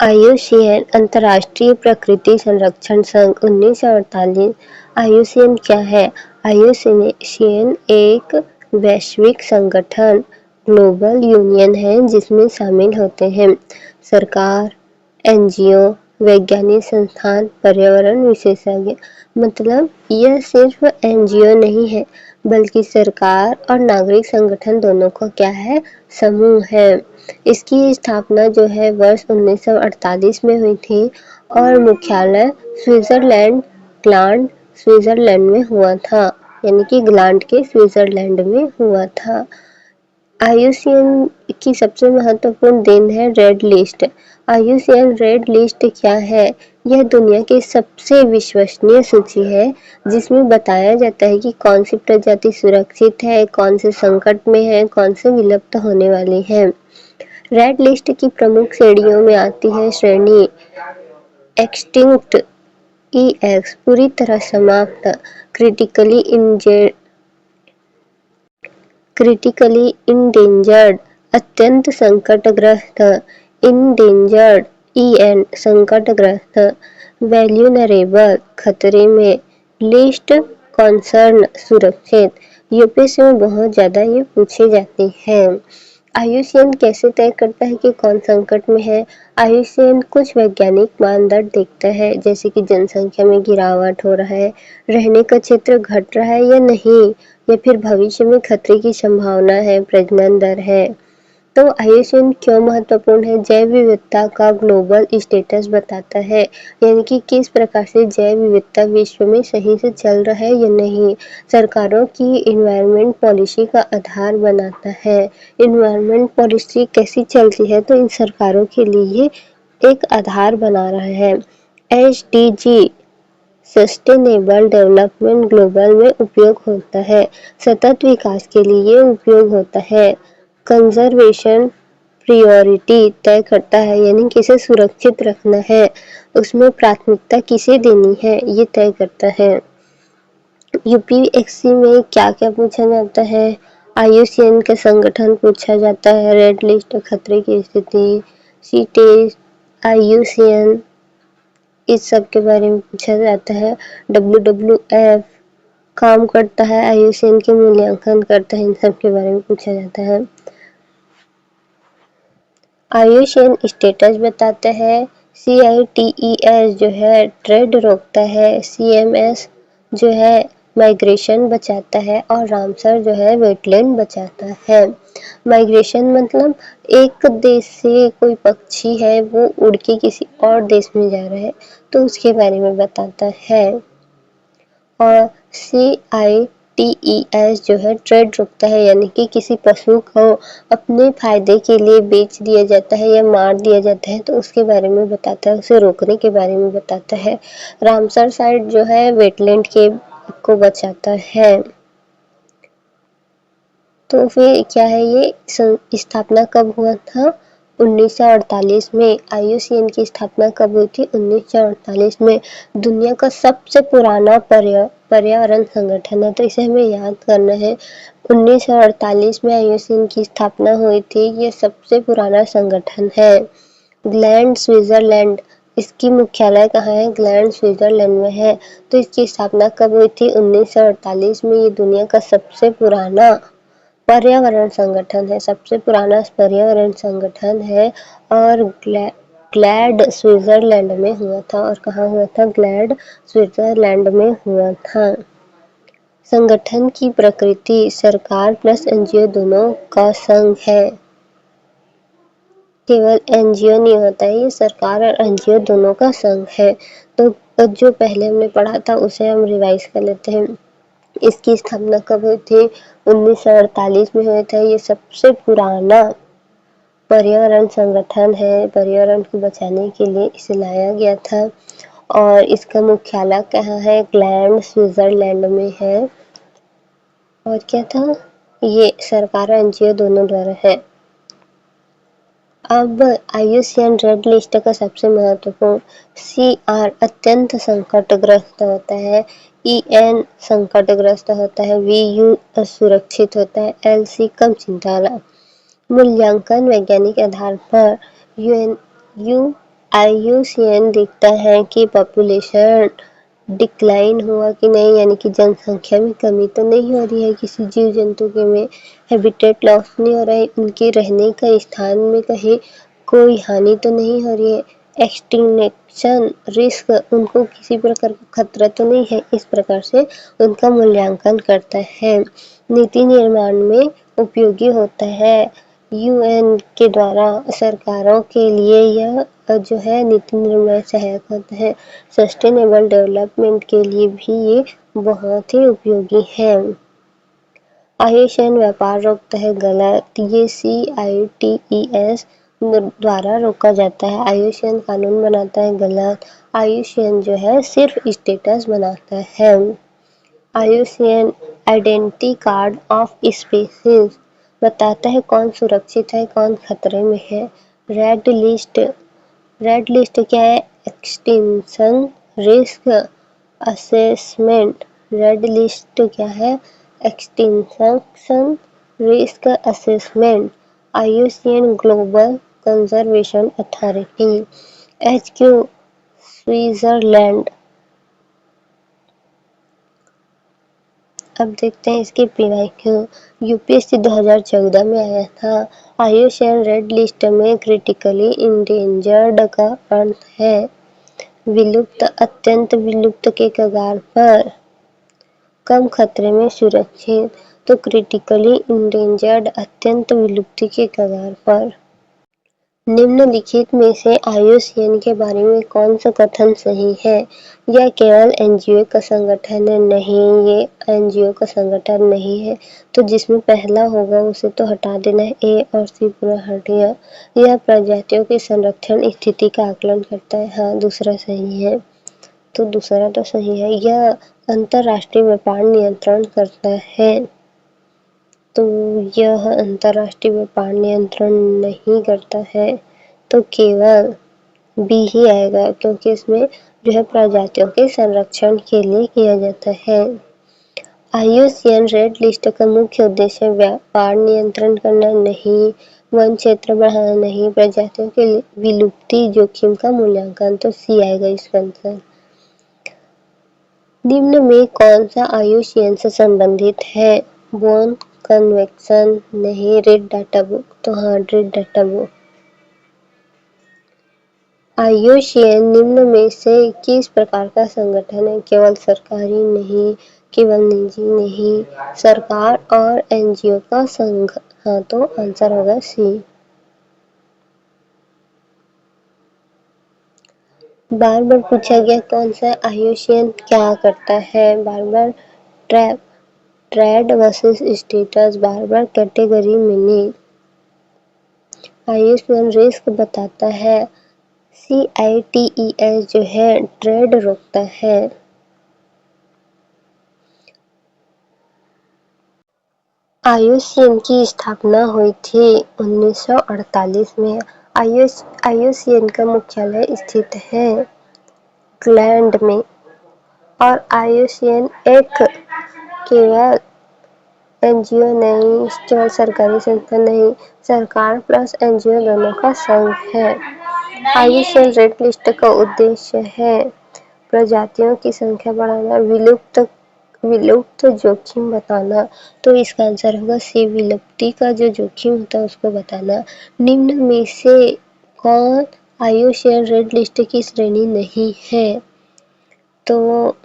IUCN अंतर्राष्ट्रीय प्रकृति संरक्षण संघ 1948। आईयूसीएन क्या है? आईयूसीएन एक वैश्विक संगठन ग्लोबल यूनियन है जिसमें शामिल होते हैं सरकार, एनजीओ, वैज्ञानिक संस्थान, पर्यावरण विशेषज्ञ। मतलब यह सिर्फ एनजीओ नहीं है बल्कि सरकार और नागरिक संगठन दोनों का क्या है, समूह है। इसकी स्थापना जो है वर्ष 1948 में हुई थी और मुख्यालय स्विट्जरलैंड में हुआ था, यानी कि ग्लांड के स्विट्जरलैंड में हुआ था। आईयूसीएन की सबसे महत्वपूर्ण देन है red list. IUCN red list क्या है? यह दुनिया की सबसे विश्वसनीय सूची है जिसमें बताया जाता है कि कौन सी प्रजाति सुरक्षित है, कौन से संकट में है, कौन से विलुप्त होने वाली है। रेड लिस्ट की प्रमुख श्रेणियों में आती है श्रेणी एक्सटिंक्ट EX पूरी तरह समाप्त, क्रिटिकली इंडेंजर्ड अत्यंत संकटग्रस्त, इंडेंजर्ड EN संकटग्रस्त, वैल्यूनरेबल खतरे में, लिस्ट कॉन्सर्न सुरक्षित। यूपीएससी में बहुत ज्यादा ये पूछे जाते हैं। आईयूसीएन कैसे तय करता है कि कौन संकट में है? आईयूसीएन कुछ वैज्ञानिक मानदंड देखता है जैसे कि जनसंख्या में गिरावट हो रहा है, रहने का क्षेत्र घट रहा है या नहीं, या फिर भविष्य में खतरे की संभावना है, प्रजनन दर है। तो आईयूसीएन क्यों महत्वपूर्ण है? जैव विविधता का ग्लोबल स्टेटस बताता है, यानी कि किस प्रकार से जैव विविधता विश्व में सही से चल रहा है या नहीं। सरकारों की इन्वायरमेंट पॉलिसी का आधार बनाता है। इन्वायरमेंट पॉलिसी कैसी चलती है? तो इन सरकारों के लिए एक आधार बना रहा है। SDG सस्टेनेबल डेवलपमेंट ग्लोबल में उपयोग होता है, सतत विकास के लिए उपयोग होता है। कंजर्वेशन प्रायोरिटी तय करता है, यानी किसे सुरक्षित रखना है, उसमें प्राथमिकता किसे देनी है, ये तय करता है। यूपीएससी में क्या क्या पूछा जाता है? आईयूसीएन का संगठन पूछा जाता है, रेड लिस्ट खतरे की स्थिति, सी टेस्ट आईयूसीएन इस सब के बारे में पूछा जाता है। WWF काम करता है, आईयूसीएन के मूल्यांकन करता है, इन सब के बारे में पूछा जाता है। आईयूसीएन स्टेटस बताता है। CITES जो है ट्रेड रोकता है, CMS जो है माइग्रेशन बचाता है और रामसर जो है वेटलैंड बचाता है। माइग्रेशन मतलब एक देश से कोई पक्षी है वो उड़ के किसी और देश में जा रहा है तो उसके बारे में बताता है। और CITES जो है ट्रेड रोकता है, यानी कि किसी पशु को अपने फायदे के लिए बेच दिया जाता है या मार दिया जाता है तो उसके बारे में बताता है, उसे रोकने के बारे में बताता है। रामसर साइट जो है वेटलैंड के को बचाता है। तो फिर क्या है, ये स्थापना कब हुआ था? 1948 में। आईयूसीएन की स्थापना कब हुई थी? 1948 में। दुनिया का सबसे पुराना पर्यावरण संगठन है, तो इसे हमें याद करना है। 1948 में आईयूसीएन की स्थापना हुई थी, ये सबसे पुराना संगठन है। ग्लैंड स्विट्जरलैंड, इसकी मुख्यालय कहाँ है? ग्लैंड स्विट्जरलैंड में है। तो इसकी स्थापना कब हुई थी? 1948 में। ये दुनिया का सबसे पुराना पर्यावरण संगठन है, सबसे पुराना पर्यावरण संगठन है और ग्लैड स्विट्जरलैंड में हुआ था। और कहाँ हुआ था? ग्लैड स्विट्जरलैंड में हुआ था। संगठन की प्रकृति सरकार प्लस एनजीओ दोनों का संघ है, केवल एनजीओ नहीं होता है, ये सरकार और एनजीओ दोनों का संघ है। तो जो पहले हमने पढ़ा था उसे हम रिवाइज कर लेते हैं। इसकी स्थापना कब हुई थी? 1948 में हुआ था। ये सबसे पुराना पर्यावरण संगठन है, पर्यावरण को बचाने के लिए इसे लाया गया था और इसका मुख्यालय कहाँ है? ग्लैंड स्विट्जरलैंड में है। और क्या था? ये सरकार और एनजीओ दोनों द्वारा है। अब आईयूसीएन रेड लिस्ट का सबसे महत्वपूर्ण CR अत्यंत संकटग्रस्त होता है, EN संकटग्रस्त होता है, VU असुरक्षित होता है, LC कम चिंता वाला। मूल्यांकन वैज्ञानिक आधार पर IUCN देखता है कि पॉपुलेशन डिक्लाइन हुआ कि नहीं, यानी कि जनसंख्या में कमी तो नहीं हो रही है किसी जीव जंतु के में, हैबिटेट लॉस नहीं हो रहा है, उनके रहने का स्थान में कहीं कोई हानि तो नहीं हो रही है, एक्सटिंक्शन रिस्क उनको किसी प्रकार का खतरा तो नहीं है। इस प्रकार से उनका मूल्यांकन करता है। नीति निर्माण में उपयोगी होता है। UN के द्वारा सरकारों के लिए यह जो है नीति निर्णय सहायक होता है। सस्टेनेबल डेवलपमेंट के लिए भी ये बहुत ही उपयोगी है। IUCN व्यापार रोकता है गलत, ये CITES द्वारा रोका जाता है। IUCN कानून बनाता है गलत, IUCN जो है सिर्फ स्टेटस बनाता है। IUCN identity card of species बताता है कौन सुरक्षित है, कौन खतरे में है। रेड लिस्ट, रेड लिस्ट क्या है? Extinction risk assessment. Red list क्या है? Extinction risk assessment. IUCN global conservation authority, HQ Switzerland. अब देखते हैं इसकी PYQ। UPSC 2014 में आया था। IUCN रेड लिस्ट में क्रिटिकली इंडेंजर्ड का अर्थ है विलुप्त, अत्यंत विलुप्त के कगार पर, कम खतरे में सुरक्षित। तो क्रिटिकली इंडेंजर्ड अत्यंत विलुप्ति के कगार पर। निम्नलिखित में से IUCN के बारे में कौन सा कथन सही है? यह केवल NGO का संगठन है। नहीं, ये NGO का संगठन नहीं है। तो जिसमें पहला होगा उसे तो हटा देना है, A और C पूरा हट गया। यह प्रजातियों के संरक्षण स्थिति का आकलन करता है। हाँ, दूसरा सही है। तो दूसरा तो सही है। यह अंतरराष्ट्रीय व्यापार नियंत्रण करता है। तो यह अंतरराष्ट्रीय व्यापार नियंत्रण नहीं करता है, तो केवल B ही आएगा, क्योंकि इसमें जो है प्रजातियों के संरक्षण के लिए किया जाता है। IUCN रेड लिस्ट का मुख्य उद्देश्य व्यापार नियंत्रण करना नहीं, वन क्षेत्र बढ़ाना नहीं, प्रजातियों के विलुप्ति जोखिम का मूल्यांकन। तो C आएगा इसका आंसर। निम्न में कौन सा IUCN से संबंधित है? बोन कन्वेंशन नहीं, रेड डाटा बुक। तो हाँ, रेड डाटा बुक। IUCN निम्न में से किस प्रकार का संगठन है? केवल सरकारी नहीं, केवल निजी नहीं, सरकार और NGO का संघ। हाँ, तो आंसर होगा C। बार बार पूछा गया कौन सा IUCN क्या करता है? बार बार ट्रेड वर्सेस स्टेटस, बार बार कैटेगरी मीनिंग। IUCN रिस्क बताता है। CITES जो है ट्रेड रोकता है। IUCN की स्थापना हुई थी 1948 में। IUCN का मुख्यालय स्थित है इंग्लैंड में। और IUCN एक केवल NGO नहीं, केवल सरकारी संस्था नहीं, सरकार प्लस NGO दोनों का संघ है। IUCN रेड लिस्ट का उद्देश्य है प्रजातियों की संख्या बढ़ाना, विलुप्त जोखिम बताना। तो इसका आंसर होगा C, विलुप्ति का जो जोखिम होता है उसको बताना। निम्न में से कौन IUCN रेड लिस्ट की श्रेणी नहीं है? तो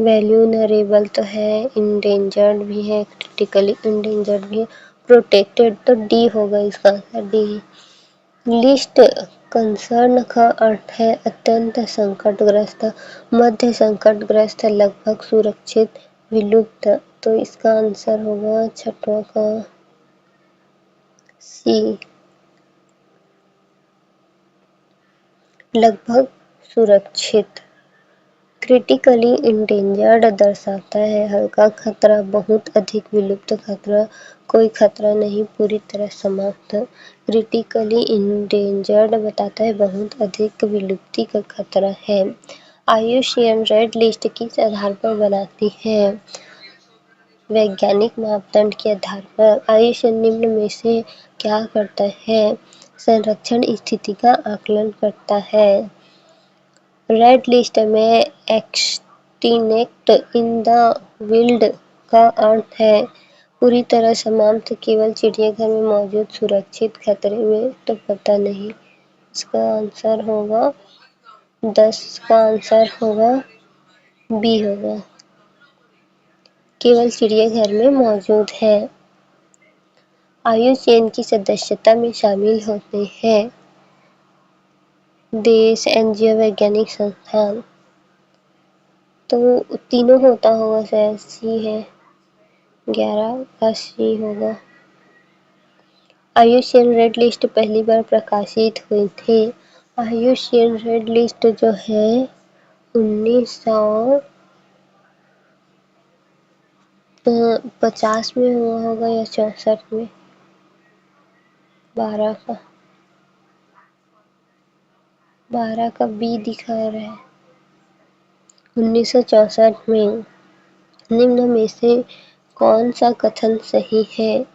वैल्यूनरेबल तो है, इंडेंजर्ड भी है, क्रिटिकली इंडेंजर्ड भी है, प्रोटेक्टेड तो D होगा इसका आंसर, D। लिस्ट कंसर्न का अर्थ है अत्यंत संकटग्रस्त, मध्य संकटग्रस्त, लगभग सुरक्षित, विलुप्त। तो इसका आंसर होगा छठवां का C, लगभग सुरक्षित। क्रिटिकली इंडेंजर्ड दर्शाता है हल्का खतरा, बहुत अधिक विलुप्त खतरा, कोई खतरा नहीं, पूरी तरह समाप्त। क्रिटिकली इंडेंजर्ड बताता है बहुत अधिक विलुप्ति का खतरा है। IUCN रेड लिस्ट किस आधार पर बनाती है? वैज्ञानिक मापदंड के आधार पर। IUCN निम्न में से क्या करता है? संरक्षण स्थिति का आकलन करता है। रेड लिस्ट में एक्सटिंक्ट इन द विल्ड का अर्थ है पूरी तरह समाप्त, केवल चिड़ियाघर में मौजूद, सुरक्षित, खतरे में तो पता नहीं। इसका आंसर होगा 10 का आंसर होगा बी होगा, केवल चिड़ियाघर में मौजूद है। आयुसीएन की सदस्यता में शामिल होते हैं देश, एनजीओ, वैज्ञानिक संस्थान, तो तीनों होता होगा, शायद सी है, 11 का सी होगा। आयुसीएन रेड लिस्ट पहली बार प्रकाशित हुई थी। आयुसीएन रेड लिस्ट जो है 1950 में हुआ होगा या 64 में, 12 का बी दिखा रहा है। 1964 में। निम्न में से कौन सा कथन सही है?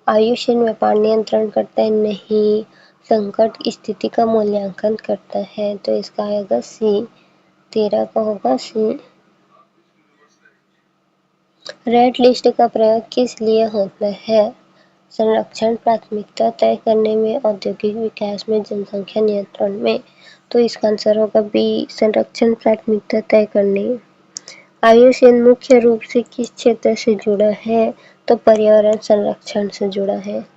आयुसीएन व्यापार नियंत्रण करता है? नहीं। संकट स्थिति का मूल्यांकन करता है? तो इसका आएगा सी, 13 का होगा सी। रेड लिस्ट का प्रयोग किस लिए होता है? संरक्षण, प्राथमिकता तय करने में, औद्योगिक विकास में, जनसंख्या नियंत्रण में। तो इसका आंसर होगा बी, संरक्षण, प्राथमिकता तय करने। आयुसीएन मुख्य रूप से किस क्षेत्र से जुड़ा है? तो पर्यावरण संरक्षण से जुड़ा है।